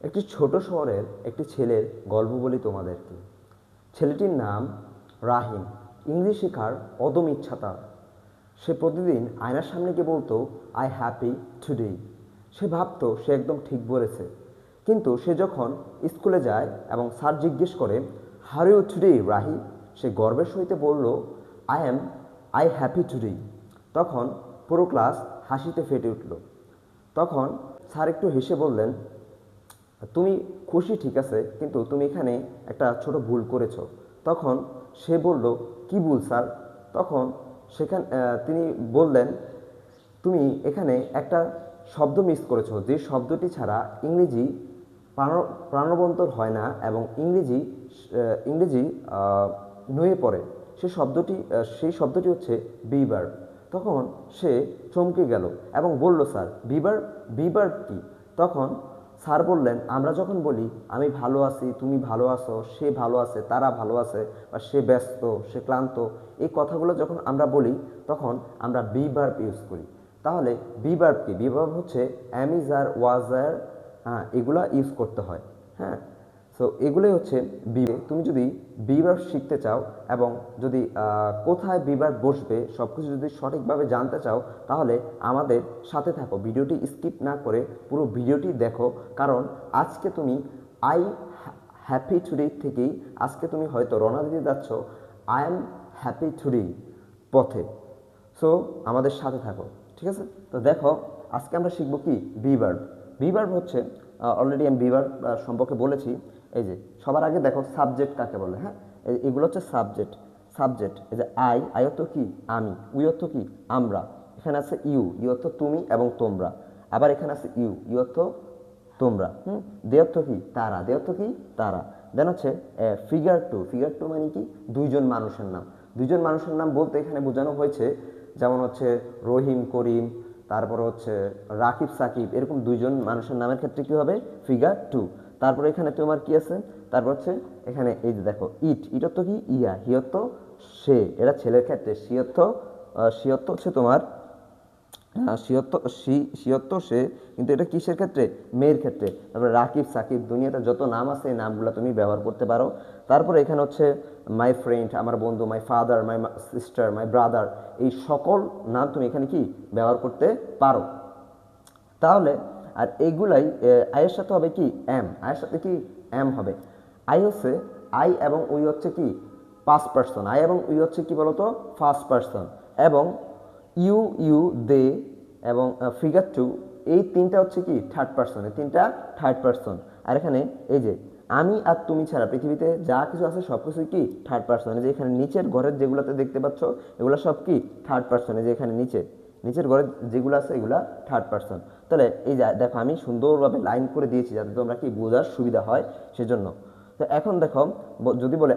একটি ছোট শহরের একটি ছেলের গল্প বলি তোমাদেরকে। ছেলেটির নাম রাহিম। ইংরেজি শেখার অদম্য ইচ্ছা তার। সে প্রতিদিন আয়নার সামনে গিয়ে বলতো, আই হ্যাপি টুডে। সে ভাবতো সে একদম ঠিক বলেছে। কিন্তু সে যখন স্কুলে যায় এবং স্যার জিজ্ঞেস করে, হাউ ইউ টুডে রাহি, সে গর্বের সহিত বলল, I am I happy today. তখন পুরো ক্লাস হাসিতে ফেটে উঠল। তখন স্যার একটু হেসে বললেন, তুমি খুশি ঠিক আছে, কিন্তু তুমি এখানে একটা ছোট ভুল করেছো। তখন সে বলল, কি ভুল স্যার? তখন তিনি বললেন, তুমি এখানে একটা শব্দ মিস করেছো, যে শব্দটি ছাড়া ইংরেজি প্রাণবন্তর হয় না এবং ইংরেজি নুয়ে পড়ে। সেই শব্দটি হচ্ছে বিবার। তখন সে চমকে গেল এবং বলল, স্যার বিবার বিবার কি? তখন স্যার বললেন, আমরা যখন বলি আমি ভালো আছি, তুমি ভালো আছো, সে ভালো আছে, তারা ভালো আছে, বা সে ব্যস্ত, সে ক্লান্ত, এই কথাগুলো যখন আমরা বলি তখন আমরা বি ভার্ব ইউজ করি। তাহলে বি ভার্ব কি? বি ভার্ব হচ্ছে অ্যাম, ইজ, আর, ওয়াজ, আর, হ্যাঁ, এগুলা ইউজ করতে হয়। হ্যাঁ, সো এগুলোই হচ্ছে বি। তুমি যদি বি ভার্ব শিখতে চাও এবং যদি কোথায় বি ভার্ব বসবে সব কিছু যদি সঠিকভাবে জানতে চাও, তাহলে আমাদের সাথে থাকো, ভিডিওটি স্কিপ না করে পুরো ভিডিওটি দেখো। কারণ আজকে তুমি আই হ্যাপি টুডে থেকেই আজকে তুমি হয়তো রওনা দিতে যাচ্ছ আই এম হ্যাপি টুডে পথে। সো আমাদের সাথে থাকো, ঠিক আছে? তো দেখো, আজকে আমরা শিখবো কি? Be verb. বি ভার্ব হচ্ছে, অলরেডি আমি বি ভার্ব সম্পর্কে বলেছি। এই যে সবার আগে দেখো সাবজেক্ট কাকে বলে। হ্যাঁ, এগুলো হচ্ছে সাবজেক্ট। সাবজেক্ট এই যে আই অর্থ কি? আমি। উই অর্থ কি? আমরা। এখানে আছে ইউ অর্থ তুমি এবং তোমরা। আবার এখানে আছে ইউ অর্থ তোমরা। দে অর্থ কি? তারা। দে অর্থ কি? তারা। দেন হচ্ছে ফিগার টু। ফিগার টু মানে কি? দুইজন মানুষের নাম। দুইজন মানুষের নাম বলতে এখানে বোঝানো হয়েছে, যেমন হচ্ছে রহিম করিম, তারপর হচ্ছে রাকিব সাকিব, এরকম দুইজন মানুষের নামের ক্ষেত্রে কি হবে? Figure two. তারপরে এখানে তোমার কি আছে? তারপর হচ্ছে এখানে এই যে দেখো ইট অর্থ কি? ইয়া। হি অর্থ সে, এটা ছেলের ক্ষেত্রে। সি অর্থ হচ্ছে তোমার সিয়ত্ত সে, কিন্তু এটা কিসের ক্ষেত্রে? মেয়ের ক্ষেত্রে। তারপরে রাকিব সাকিব, দুনিয়াতে যত নাম আছে এই নামগুলো তুমি ব্যবহার করতে পারো। তারপরে এখানে হচ্ছে মাই ফ্রেন্ড, আমার বন্ধু, my father, my sister, my brother, এই সকল নাম তুমি এখানে কি ব্যবহার করতে পারো। তাহলে আর এইগুলাই আয়ের সাথে হবে কি? এম। আয়ের সাথে কি? এম হবে। আই হচ্ছে আই এবং উই হচ্ছে কি? First person. আই এবং উই হচ্ছে কি বলতো? First person. এবং ইউ দে এবং ফিগার টু, এই তিনটা হচ্ছে কি? Third person. এই তিনটা থার্ড পার্সন। আর এখানে এই যে আমি আর তুমি ছাড়া পৃথিবীতে যা কিছু আছে সব কিছুই কি? Third person. এই যে এখানে নিচের ঘরের যেগুলোতে দেখতে পাচ্ছ এগুলো সব কি? Third person. এই যে এখানে নিচের ঘরে যেগুলো আছে এগুলা থার্ড পার্সন। তাহলে এই যে দেখো আমি সুন্দরভাবে লাইন করে দিয়েছি যাতে তোমরা কি বোঝার সুবিধা হয় সেজন্য। তো এখন দেখো, যদি বলে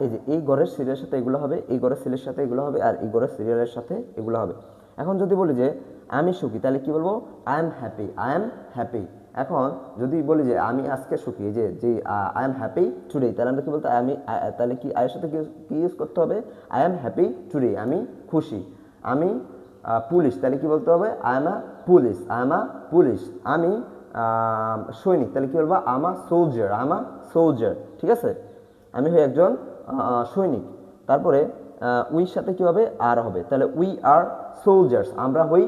এই যে এই ঘরের সিরিয়ালের সাথে এগুলো হবে, এই ঘরের সিরিয়ালের সাথে এগুলো হবে, আর এই ঘরের সিরিয়ালের সাথে এগুলো হবে। এখন যদি বলি যে আমি সুখী, তাহলে কি বলবো? I am happy. I am happy. এখন যদি বলি যে আমি আজকে সুখী, যে আই এম হ্যাপি টুডে, তাহলে আমরা কি বলতে? তাহলে কি আয়ের সাথে কি ইউজ করতে হবে? আই এম হ্যাপি টুডে, আমি খুশি। আমি পুলিশ, তাহলে কি বলতে হবে? I am a police. I am a police. আমি সৈনিক, তাহলে কি বলবো? I am a soldier. I am a soldier, ঠিক আছে? আমি হই একজন সৈনিক। তারপরে উইর সাথে কি হবে? আর হবে। তাহলে উই আর সোলজার্স, আমরা হই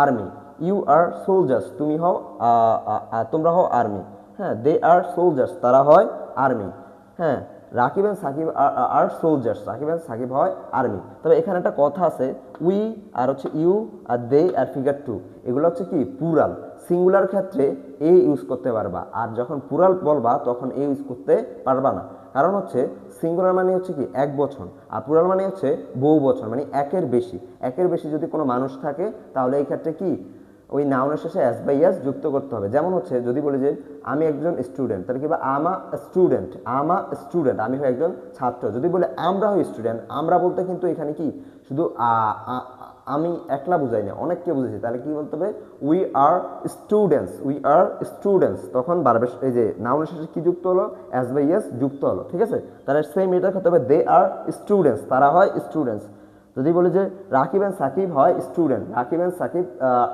আর্মি। ইউ আর সোলজার্স, তোমরা হও আর্মি। হ্যাঁ, দে আর সোলজার্স, তারা হয় আর্মি। হ্যাঁ, Rakib and Sakib are soldiers, Rakib and Sakib হয় আর্মি। তবে এখানে একটা কথা আছে, উই আর হচ্ছে you are they are figure two, এগুলো হচ্ছে কি? প্লুরাল। সিঙ্গুলার ক্ষেত্রে এ ইউজ করতে পারবা, আর যখন প্লুরাল বলবা তখন এ ইউজ করতে পারবা না। কারণ হচ্ছে সিঙ্গুলার মানে হচ্ছে কি? এক বচন, আর প্লুরাল মানে হচ্ছে বহু বচন, মানে একের বেশি। একের বেশি যদি কোনো মানুষ থাকে তাহলে এই ক্ষেত্রে কি? ওই নাউনের শেষে এস বাই এস যুক্ত করতে হবে। যেমন হচ্ছে যদি বলি যে আমি একজন স্টুডেন্ট, তাহলে কি? আমা স্টুডেন্ট। আমি হই একজন ছাত্র। যদি বলে আমরা হই স্টুডেন্ট, আমরা বলতে কিন্তু এখানে কি শুধু আমি একলা বুঝাই না, অনেককে বুঝেছি। তাহলে কি বলতে হবে? We are students. তখন বারবার এই যে নাউনের শেষে কি যুক্ত হলো? এস বাই এস যুক্ত হলো, ঠিক আছে? তাহলে সেম এটার ক্ষেত্রে হবে দে আর স্টুডেন্টস, তারা হয় স্টুডেন্টস। যদি বলি যে রাকিব এন্ড সাকিব হয় student, Rakib and Sakib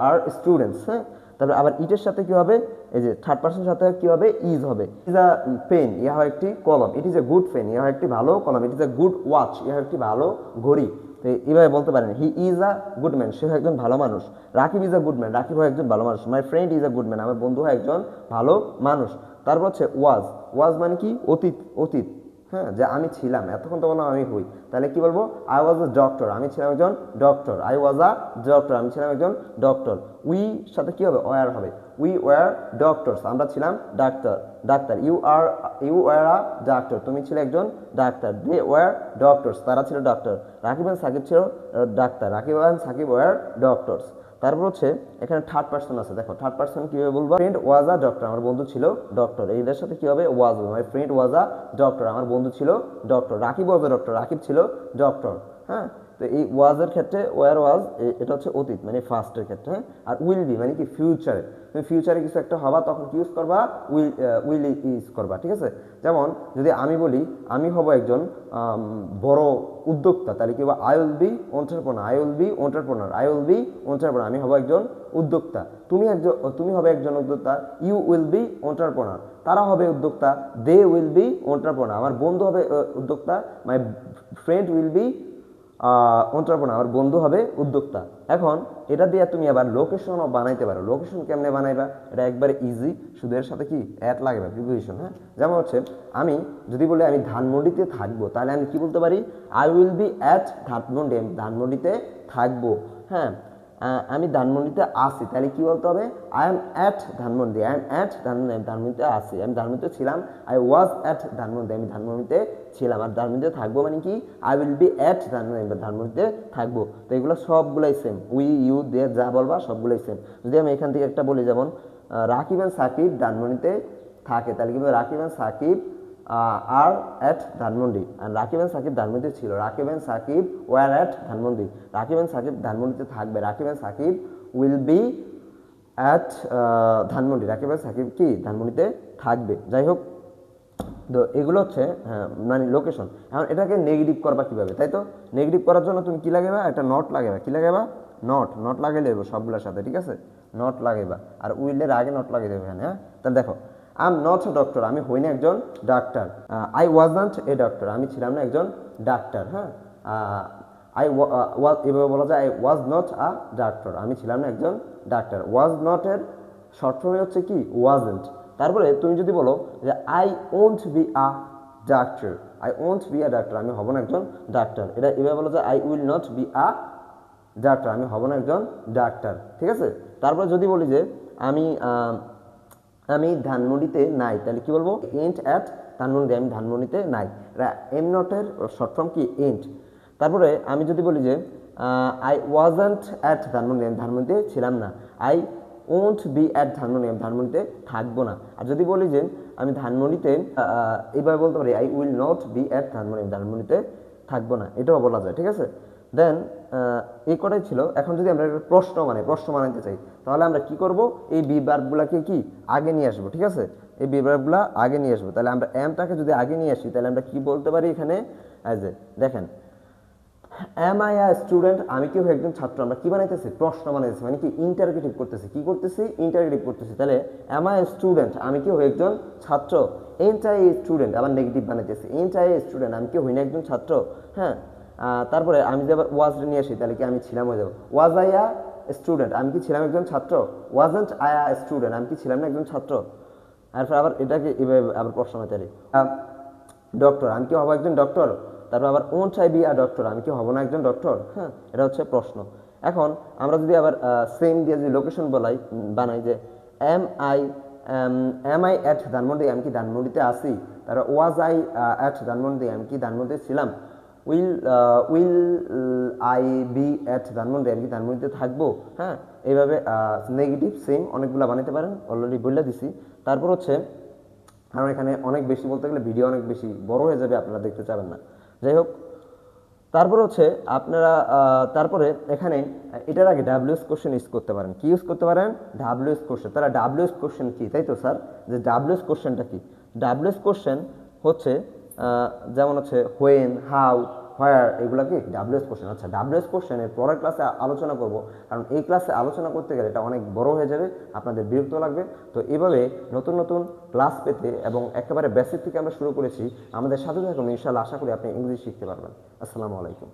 are students. হ্যাঁ, তারপরে আবার ইটের সাথে কি হবে, এই যে থার্ড পার্সনের সাথে কি হবে, ইজ হবে। ইজ আ পেন, ইহা হয় একটি কলম। It is a good pen, ইহা হয় একটি ভালো কলম। It is a good watch, ইহা একটি ভালো ঘড়ি। তো এইভাবে বলতে পারেন he is a good man, সে হয় একজন ভালো মানুষ। Rakib is a good man, Rakib হয় একজন ভালো মানুষ। My friend is a good man, আমার বন্ধু হয় একজন ভালো মানুষ। তারপর হচ্ছে ওয়াজ, ওয়াজ মানে কি, অতীত, অতীত। হ্যাঁ, যে আমি ছিলাম, এতক্ষণ তো বললাম আমি হই, তাহলে কি বলবো, আই ওয়াজ আ ডক্টর, আমি ছিলাম একজন doctor. I was a doctor, আমি ছিলাম একজন ডক্টর। উই সাথে কি হবে, ওয়ার হবে। উই ওয়ার ডক্টরস, আমরা ছিলাম ডাক্তার, ডাক্তার। ইউ ওয়ার আ ডাক্তার, তুমি ছিলে একজন ডাক্তার। দে ওয়ার ডক্টরস, তারা ছিল ডাক্তার। রাকিব এন্ড সাকিব ছিল ডাক্তার। Rakib and Sakib were doctors. তারপর হচ্ছে এখানে থার্ড পার্সন আছে, দেখো থার্ড পার্সন কিভাবে বলবো, ফ্রেন্ড ওয়াজ আ ডক্টর, আমার বন্ধু ছিল ডক্টর। এইটার সাথে কি হবে, ওয়াজ হবে। My friend was a doctor, আমার বন্ধু ছিল doctor. Rakib was a doctor, Rakib ছিল ডক্টর। হ্যাঁ, তো এই ওয়াজের ক্ষেত্রে ওয়ার ওয়াজ, এটা হচ্ছে অতীত মানে ফার্স্টের ক্ষেত্রে। হ্যাঁ, আর উইল বি মানে কি ফিউচারে, তুমি ফিউচারে কিছু একটা হবা তখন কি ইউজ করবা, উইল ইউজ করবা, ঠিক আছে। যেমন যদি আমি বলি আমি হব একজন বড় উদ্যোক্তা, তাহলে কি হবে, I will B entrepreneur, I will B entrepreneur, I will B entrepreneur, আমি হব একজন উদ্যোক্তা। তুমি হবে একজন উদ্যোক্তা, ইউ উইল বি এন্টারপ্রেনার। তারা হবে উদ্যোক্তা, দে উইল বি এন্টারপ্রেনার। আমার বন্ধু হবে উদ্যোক্তা, my friend will be entrepreneur, আমার বন্ধু হবে উদ্যোক্তা। এখন এটা দিয়ে তুমি আবার লোকেশনও বানাইতে পারো। লোকেশন কেমনে বানাইবা, এটা একবারে ইজি, শুধু এর সাথে কি অ্যাট লাগবে, প্রিপোজিশন। হ্যাঁ, যেমন হচ্ছে আমি যদি বলি আমি ধানমন্ডিতে থাকবো, তাহলে আমি কি বলতে পারি, I will be at Dhanmondi, আমি ধানমন্ডিতে থাকবো। হ্যাঁ, আমি ধানমন্ডিতে আসি, তাহলে কি বলতে হবে, I am at Dhanmondi, I am at Dhanmondi, আমি ধানমন্ডিতে আসি, আমি ধানমন্ডিতে ছিলাম। আই ওয়াজ অ্যাট ধানমন্ডি, আমি ধানমন্ডিতে ছিলাম। আর ধানমন্ডিতে থাকবো মানে কি, I will be at Dhanmondi, ধানমন্ডিতে থাকবো। তো এগুলো সবগুলাই সেম, উই ইউ দে যা বলবা সবগুলাই সেম। যদি আমি এখান থেকে একটা বলি, যেমন রাকিব এন্ড সাকিব ধানমন্ডিতে থাকে, তাহলে কি বলবো, Rakib and Sakib are at Dhanmondi. আর রাকিব এন্ড সাকিব ধানমন্ডিতে ছিল, Rakib and Sakib were at Dhanmondi. Rakib and Sakib ধানমন্ডিতে থাকবে, Rakib and Sakib will be at Dhanmondi, Rakib and Sakib কি ধানমন্ডিতে থাকবে। যাই হোক, তো এগুলো হচ্ছে মানে লোকেশন। এখন এটাকে নেগেটিভ করবা কিভাবে, তাই তো। নেগেটিভ করার জন্য তুমি কি লাগাবা, একটা নট লাগাবা। কি লাগাবা, নট লাগাই দেবো সবগুলোর সাথে, ঠিক আছে। নট লাগাইবা, আর উইলের আগে নট লাগাই দেবে এখানে। হ্যাঁ, তাহলে দেখো, I am not a doctor, আমি হই না একজন doctor. I wasn't a doctor, আমি ছিলাম না একজন ডাক্তার। হ্যাঁ, এভাবে বলা যায়, I was not a doctor, আমি ছিলাম না একজন ডাক্তার। ওয়াজ নট এর শর্ট ফর্মে হচ্ছে কি, ওয়াজন্ট। তারপরে তুমি যদি বলো যে I won't be a doctor, I won't be a doctor, আমি হব না একজন ডাক্তার, এটা এভাবে বলা যায়, I will not be a doctor, আমি হব না একজন ডাক্তার, ঠিক আছে। তারপরে যদি বলি যে আমি ধানমন্ডিতে নাই, তাহলে কি বলবো, এন্ট অ্যাট ধানমন্ডি, আমি ধানমন্ডিতে নাই। এম নটের শর্ট ফর্ম কি, এন্ট। তারপরে আমি যদি বলি যে আই ওয়াজন্ট অ্যাট ধানমন্ডি, আমি ধানমন্ডিতে ছিলাম না। I won't be at Dhanmondi, আমি ধানমন্ডিতে থাকবো না। আর যদি বলি যে আমি ধানমন্ডিতে, এইভাবে বলতে পারি, I will not be at Dhanmondi, আমি ধানমন্ডিতে থাকবো না, এটাও বলা যায়, ঠিক আছে। দেন এই কটাই ছিল। এখন যদি আমরা প্রশ্ন বানাইতে চাই, তাহলে আমরা কি করব, এই বি ভার্বগুলোকে কি আগে নিয়ে আসবো, ঠিক আছে। এই বি ভার্বগুলো আগে নিয়ে আসবো। তাহলে আমরা এমটাকে যদি আগে নিয়ে আসি, তাহলে আমরা কি বলতে পারি এখানে, দেখেন, এম আই আ স্টুডেন্ট, আমি কি একজন ছাত্র। আমরা কি বানাইতেছি, প্রশ্ন বানাইতেছি, মানে কি ইন্টারগেটিভ করতেছি। কি করতেছি, ইন্টারগেটিভ করতেছি। তাহলে এম আই স্টুডেন্ট, আমি কি হই একজন ছাত্র। এন্ট আই স্টুডেন্ট, আবার নেগেটিভ বানাইতেছি, এন্ট আই স্টুডেন্ট, আমি কি হই না একজন ছাত্র। হ্যাঁ, তারপরে আমি যে আবার ওয়াজ নিয়ে আসি, তাহলে কি আমি ছিলাম হয়ে যাবো, ওয়াজ আই আ স্টুডেন্ট, আমি কি ছিলাম একজন ছাত্র। ওয়াজন্ট আই আ স্টুডেন্ট, আমি কি ছিলাম না একজন ছাত্র। তারপর আবার এটাকে এভাবে আবার প্রশ্ন বানাইতে ডক্টর, আমি কি হবো একজন ডক্টর। তারপর আবার won't I be a doctor, আমি কি হব না একজন ডক্টর। হ্যাঁ, এটা হচ্ছে প্রশ্ন। এখন আমরা যদি আবার সেম দিয়ে যদি লোকেশন বানাই, যে এম আই অ্যাট ধানমন্ডি, আমি কি ধানমন্ডিতে আসি। তারপর ওয়াজ আই অ্যাট ধানমন্ডি, আমি কি ধানমন্ডিতে ছিলাম। Will I be at Dhanmondi, আমি কি ধানমন্ডিতে থাকবো। হ্যাঁ, এইভাবে নেগেটিভ সেম অনেকগুলো বানাতে পারেন, অলরেডি বলে দিছি। তারপর হচ্ছে, কারণ এখানে অনেক বেশি বলতে গেলে ভিডিও অনেক বেশি বড় হয়ে যাবে, আপনারা দেখতে চাবেন না। যাই হোক, তারপর হচ্ছে আপনারা তারপরে এখানে এটার আগে ডাব্লিউএস কোশ্চেন ইউজ করতে পারেন। কি ইউজ করতে পারেন, ডাব্লিউএস কোশ্চেন। তাহলে ডাব্লিউএস কোশ্চেন কি, তাই তো স্যার, যে ডাব্লিউএস কোশ্চেনটা কি। ডাব্লিউএস কোশ্চেন হচ্ছে যেমন হচ্ছে হোয়েন, হাউ, হোয়ার, এগুলা কি ডাব্লিউএস কোশ্চেন। আচ্ছা, ডাব্লিউএস কোশ্চেনের পরের ক্লাসে আলোচনা করব, কারণ এই ক্লাসে আলোচনা করতে গেলে এটা অনেক বড় হয়ে যাবে, আপনাদের বিরক্ত লাগবে। তো এভাবে নতুন নতুন ক্লাস পেতে এবং একেবারে বেসিক থেকে আমরা শুরু করেছি, আমাদের সাথে থাকুন, ইনশাআল্লাহ আশা করি আপনি ইংলিশ শিখতে পারবেন। আসসালামু আলাইকুম।